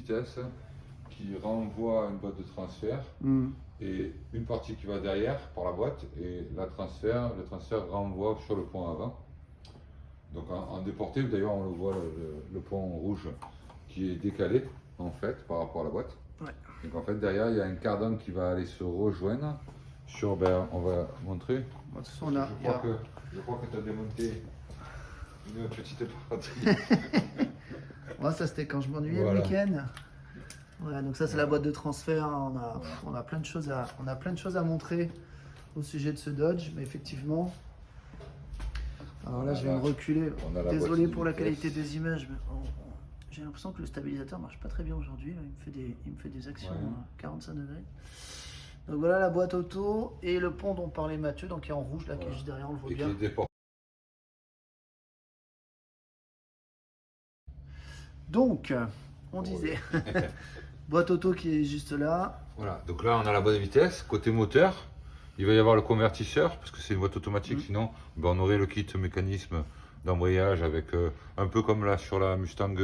vitesse qui renvoie à une boîte de transfert et une partie qui va derrière par la boîte et le transfert renvoie sur le pont avant. Donc en déporté, d'ailleurs on le voit, le pont rouge qui est décalé en fait par rapport à la boîte. Ouais. Donc en fait derrière il y a un cardan qui va aller se rejoindre sur, on va montrer. Bon, de toute façon, Je crois que tu as démonté une petite partie. Ouais, ça c'était quand je m'ennuyais Voilà. le week-end. Voilà, donc ça c'est la boîte de transfert. On a plein de choses à montrer au sujet de ce Dodge, mais effectivement. Alors là, je vais me reculer. Désolé pour la qualité des images, mais j'ai l'impression que le stabilisateur marche pas très bien aujourd'hui. Il me fait des actions à 45 degrés. Donc voilà la boîte auto et le pont dont parlait Mathieu, donc qui est en rouge là, qui est juste derrière, on le voit bien. Donc, on disait, boîte auto qui est juste là. Voilà, donc là on a la boîte de vitesse. Côté moteur, il va y avoir le convertisseur, parce que c'est une boîte automatique, sinon on aurait le kit mécanisme d'embrayage avec un peu comme là sur la Mustang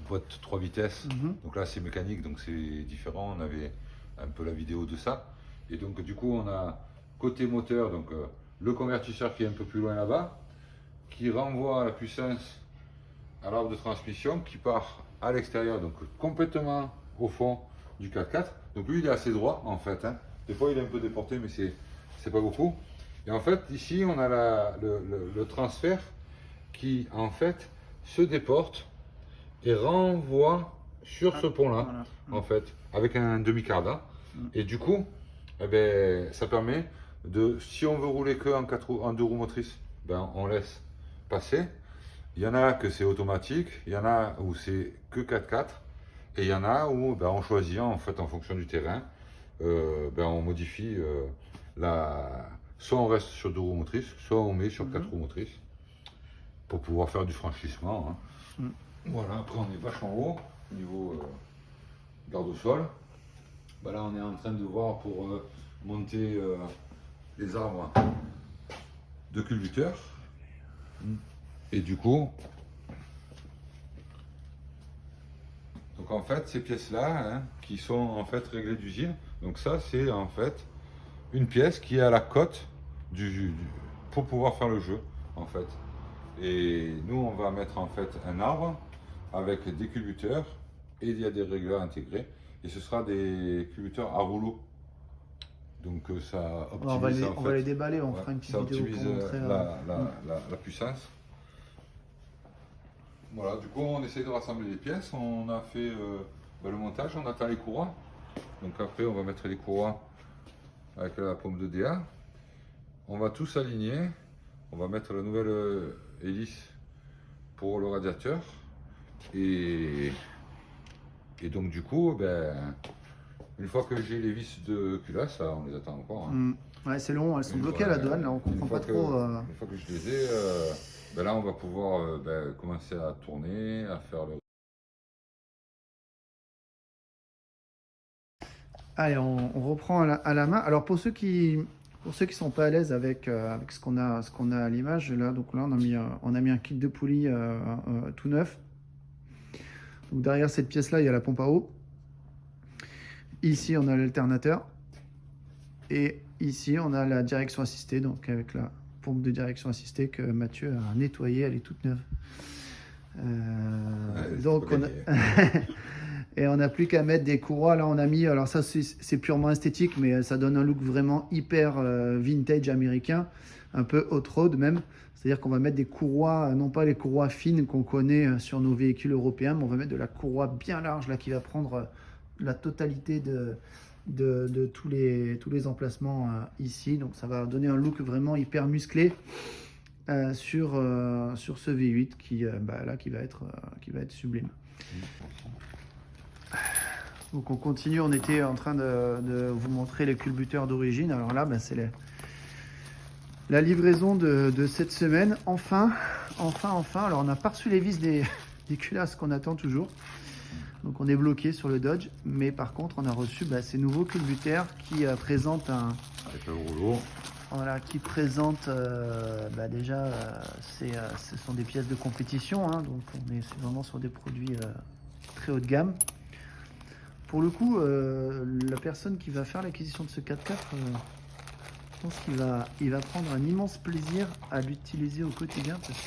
boîte 3 vitesses. Donc là c'est mécanique, donc c'est différent. On avait un peu la vidéo de ça. Et donc du coup on a côté moteur, donc le convertisseur qui est un peu plus loin là-bas, qui renvoie la puissance à l'arbre de transmission qui part à l'extérieur, donc complètement au fond du 4x4. Donc lui il est assez droit en fait, hein. Des fois il est un peu déporté mais c'est pas beaucoup. Et en fait ici on a le transfert qui en fait se déporte et renvoie sur ce pont là, voilà. En fait, avec un demi-cardan. Et du coup eh ben, ça permet de, si on veut rouler que en 2 roues motrices, ben, on laisse passer. Il y en a que c'est automatique, il y en a où c'est que 4x4 et il y en a où ben, on choisit en fait en fonction du terrain, ben, on modifie soit on reste sur 2 roues motrices, soit on met sur 4 roues motrices pour pouvoir faire du franchissement, hein. Voilà, après on est vachement haut au niveau garde au sol. Ben là on est en train de voir pour monter les arbres de culbuteurs. Et du coup, donc en fait ces pièces-là, hein, qui sont en fait réglées d'usine, donc ça c'est en fait une pièce qui est à la cote pour pouvoir faire le jeu en fait. Et nous on va mettre en fait un arbre avec des culbuteurs et il y a des régleurs intégrés et ce sera des culbuteurs à rouleau. Donc ça optimise, on va les déballer, on fera une petite vidéo pour montrer la puissance. Voilà, du coup on essaie de rassembler les pièces, on a fait le montage, on attend les courroies. Donc après on va mettre les courroies avec la pomme de DA. On va tout s'aligner, on va mettre la nouvelle hélice pour le radiateur. Et donc du coup, ben, une fois que j'ai les vis de culasse, là, on les attend encore. Hein. Ouais, c'est long, elles sont bloquées à la douane, là, on comprend pas trop. Une fois que je les ai, ben là on va pouvoir commencer à tourner, à faire le... Allez, on reprend à la main. Alors pour ceux qui sont pas à l'aise avec ce qu'on a à l'image, là, donc là on a mis un kit de poulie tout neuf. Donc derrière cette pièce-là, il y a la pompe à eau. Ici, on a l'alternateur. Et ici, on a la direction assistée, donc avec la pompe de direction assistée que Mathieu a nettoyée, elle est toute neuve. Donc on a... Et on n'a plus qu'à mettre des courroies. Là, on a mis, alors ça c'est purement esthétique, mais ça donne un look vraiment hyper vintage américain, un peu hot road même. C'est-à-dire qu'on va mettre des courroies, non pas les courroies fines qu'on connaît sur nos véhicules européens, mais on va mettre de la courroie bien large là qui va prendre la totalité de tous les emplacements ici. Donc ça va donner un look vraiment hyper musclé sur ce V8 qui va être sublime. Donc on continue, on était en train de vous montrer les culbuteurs d'origine. Alors là, c'est la livraison de cette semaine. Enfin. Alors on n'a pas reçu les vis des culasses qu'on attend toujours. Donc on est bloqué sur le Dodge. Mais par contre, on a reçu ces nouveaux culbuteurs qui présentent avec le rouleau. voilà, qui présente déjà, ce sont des pièces de compétition, hein, donc on est vraiment sur des produits très haut de gamme. Pour le coup, la personne qui va faire l'acquisition de ce 4x4, je pense qu'il va prendre un immense plaisir à l'utiliser au quotidien parce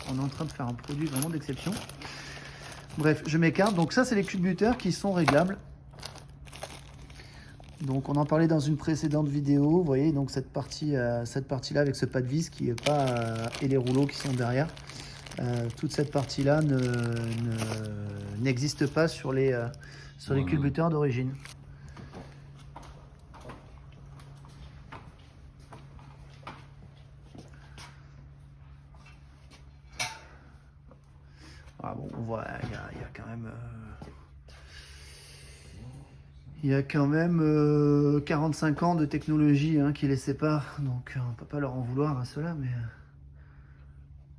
qu'on est en train de faire un produit vraiment d'exception. Bref, je m'écarte. Donc ça, c'est les culbuteurs qui sont réglables. Donc on en parlait dans une précédente vidéo. Vous voyez, donc cette partie-là avec ce pas de vis qui est pas et les rouleaux qui sont derrière. Toute cette partie-là n'existe pas sur les culbuteurs d'origine. Ah bon, on voit, il y a quand même 45 ans de technologie qui les sépare, donc on ne peut pas leur en vouloir à cela, mais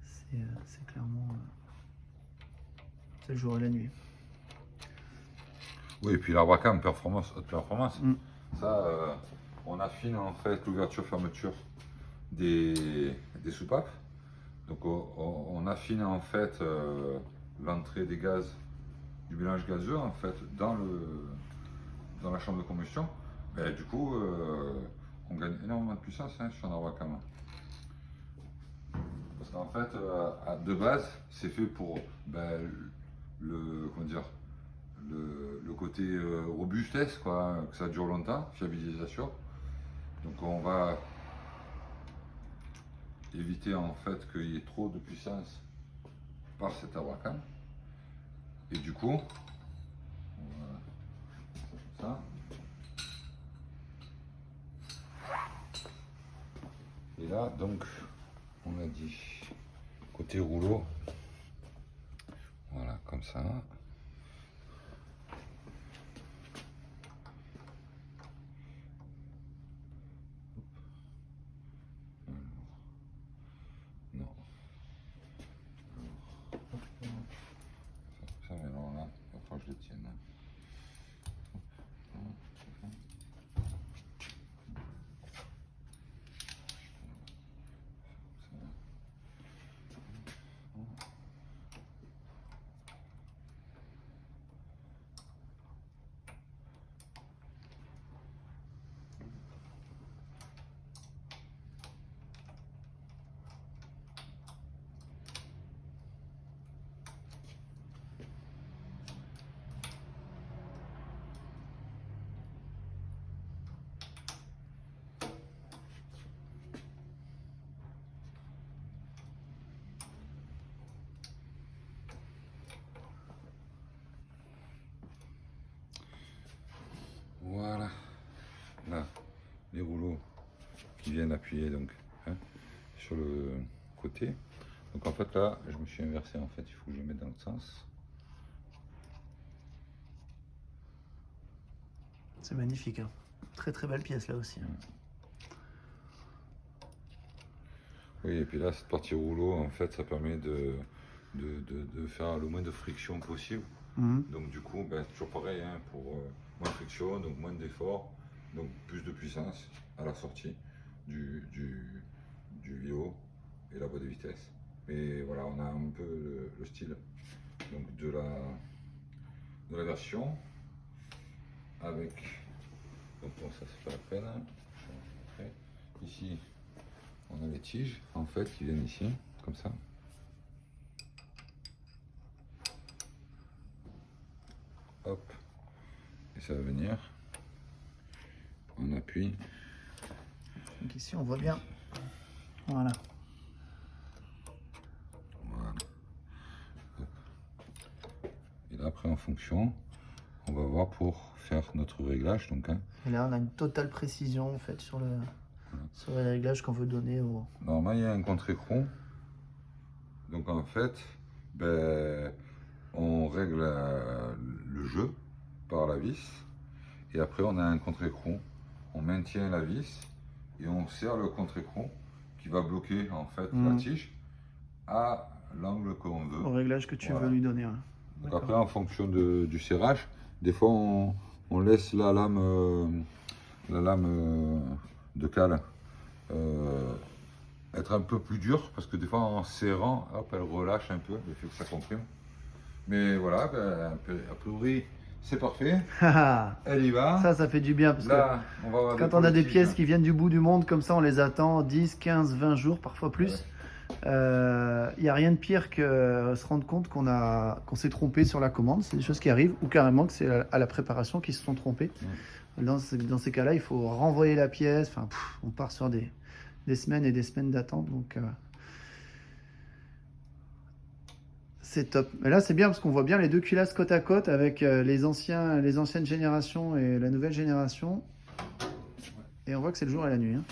c'est clairement c'est le jour et la nuit. Oui, et puis l'Arbacam, performance, haute performance. Ça, on affine en fait l'ouverture-fermeture des soupapes. Donc on affine en fait l'entrée des gaz, du mélange gazeux en fait dans la chambre de combustion. Et du coup, on gagne énormément de puissance sur un Arbacam. Parce qu'en fait, de base, c'est fait pour le côté robustesse, quoi, que ça dure longtemps, fiabilisation. Donc on va éviter en fait qu'il y ait trop de puissance par cet Arbacam. Et du coup, ça. Et là, donc, on a dit côté rouleau, voilà, comme ça. Non. Ça, mais non, là, il va falloir que je le tienne. Voilà, là, les rouleaux qui viennent appuyer donc sur le côté. Donc en fait là, je me suis inversé, en fait, il faut que je le mette dans le sens. C'est magnifique, hein. Très très belle pièce là aussi. Oui, et puis là, cette partie rouleau, en fait, ça permet de faire le moins de friction possible. Donc du coup, toujours pareil, pour moins de friction, donc moins d'effort, donc plus de puissance à la sortie du VO et la boîte de vitesse. Mais voilà, on a un peu le style donc de la version avec, donc bon, ça c'est pas la peine. Ici, on a les tiges en fait qui viennent ici, comme ça. Hop, et ça va venir. On appuie. Donc ici on voit bien. Voilà. Voilà. Et là après en fonction, on va voir pour faire notre réglage. Donc, et là on a une totale précision en fait sur le réglage qu'on veut donner au. Normalement il y a un contre-écrou. Donc en fait, on règle le jeu par la vis. Et après on a un contre-écrou. On maintient la vis et on serre le contre-écrou qui va bloquer en fait la tige à l'angle qu'on veut. Au réglage que tu veux lui donner. Ouais. Donc après en fonction du serrage, des fois on laisse la lame de cale être un peu plus dur parce que des fois en serrant, hop, elle relâche un peu, le fait que ça comprime. Mais voilà, ben, a priori c'est parfait. Elle y va. Ça fait du bien parce Là, on va avoir que quand on a des pièces qui viennent du bout du monde comme ça, on les attend 10, 15, 20 jours, parfois plus. Il n'y a rien de pire que se rendre compte qu'on s'est trompé sur la commande. C'est des choses qui arrivent, ou carrément que c'est à la préparation qu'ils se sont trompés. Dans ces cas-là, il faut renvoyer la pièce. Enfin, on part sur des semaines et des semaines d'attente. Donc, c'est top. Mais là, c'est bien parce qu'on voit bien les deux culasses côte à côte avec les anciennes générations et la nouvelle génération. Et on voit que c'est le jour et la nuit. Hein.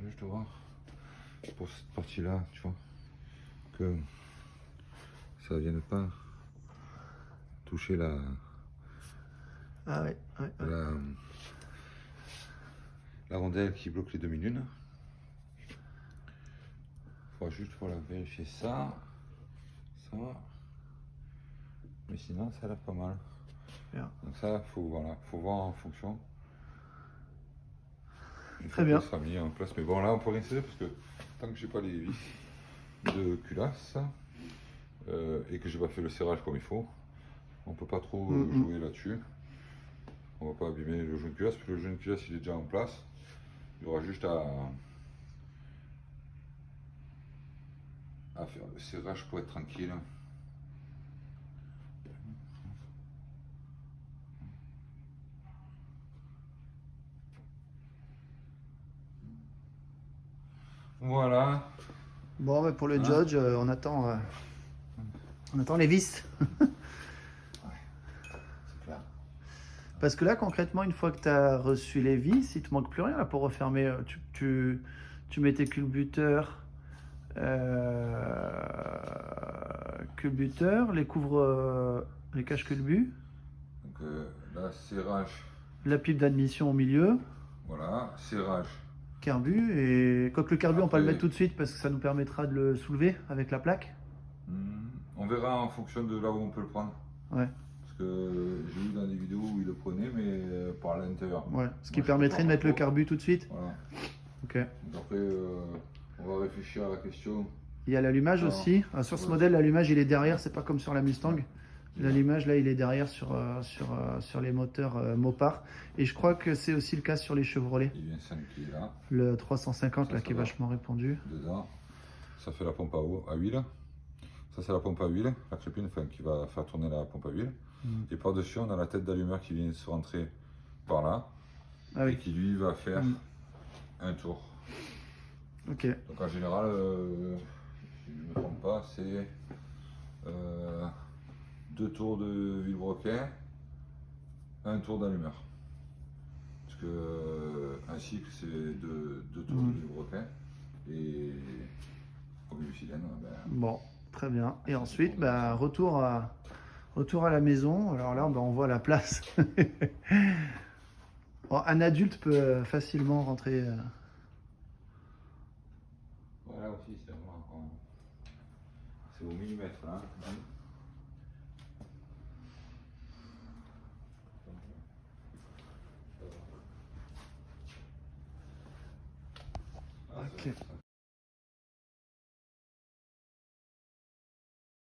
Juste voir pour cette partie là, tu vois, que ça ne vienne pas toucher la rondelle qui bloque les demi-lunes. Il faut juste vérifier ça, mais sinon ça a l'air pas mal. Bien. Donc ça, faut voir en fonction. Très bien. Ça sera mis en place, mais bon là on peut rien insérer parce que tant que j'ai pas les vis de culasse et que j'ai pas fait le serrage comme il faut, on peut pas trop jouer là-dessus. On va pas abîmer le jaune culasse parce que le jaune culasse il est déjà en place. Il y aura juste à faire le serrage pour être tranquille. Voilà. Bon, mais pour le Judge, on attend les vis. Parce que là, concrètement, une fois que tu as reçu les vis, il te manque plus rien là, pour refermer. Tu mets tes culbuteurs, les couvre, les caches culbut. Donc là, serrage. La pipe d'admission au milieu. Voilà, serrage. Carbu. Et quoique le carbu, on peut Après, le mettre tout de suite parce que ça nous permettra de le soulever avec la plaque. On verra en fonction de là où on peut le prendre. Ouais. Parce que j'ai vu dans des vidéos où il le prenait, mais par l'intérieur. Ouais. Ce qui permettrait de mettre le carbu tout de suite. Voilà. Ok. Donc après, on va réfléchir à la question. Il y a l'allumage aussi. Sur ce modèle, l'allumage il est derrière, c'est pas comme sur la Mustang. L'allumage là, il est derrière sur les moteurs Mopar. Et je crois que c'est aussi le cas sur les Chevrolet. Il y a un 5 qui est là. Le 350 là qui est vachement répandu. Dedans, ça fait la pompe à huile. Ça c'est la pompe à huile, la crépine qui va faire tourner la pompe à huile. Et par-dessus, on a la tête d'allumeur qui vient se rentrer par là. Et qui lui va faire un tour. Ok. Donc en général, si je ne me trompe pas, c'est 2 tours de vilebrequin, 1 tour d'allumeur. Parce que un cycle c'est 2 tours de vilebrequin et au milieu cylindre. Bon, très bien. Et ensuite, retour à la maison. Alors là, on voit la place. Bon, un adulte peut facilement rentrer. Voilà aussi, c'est au millimètre là. Ok.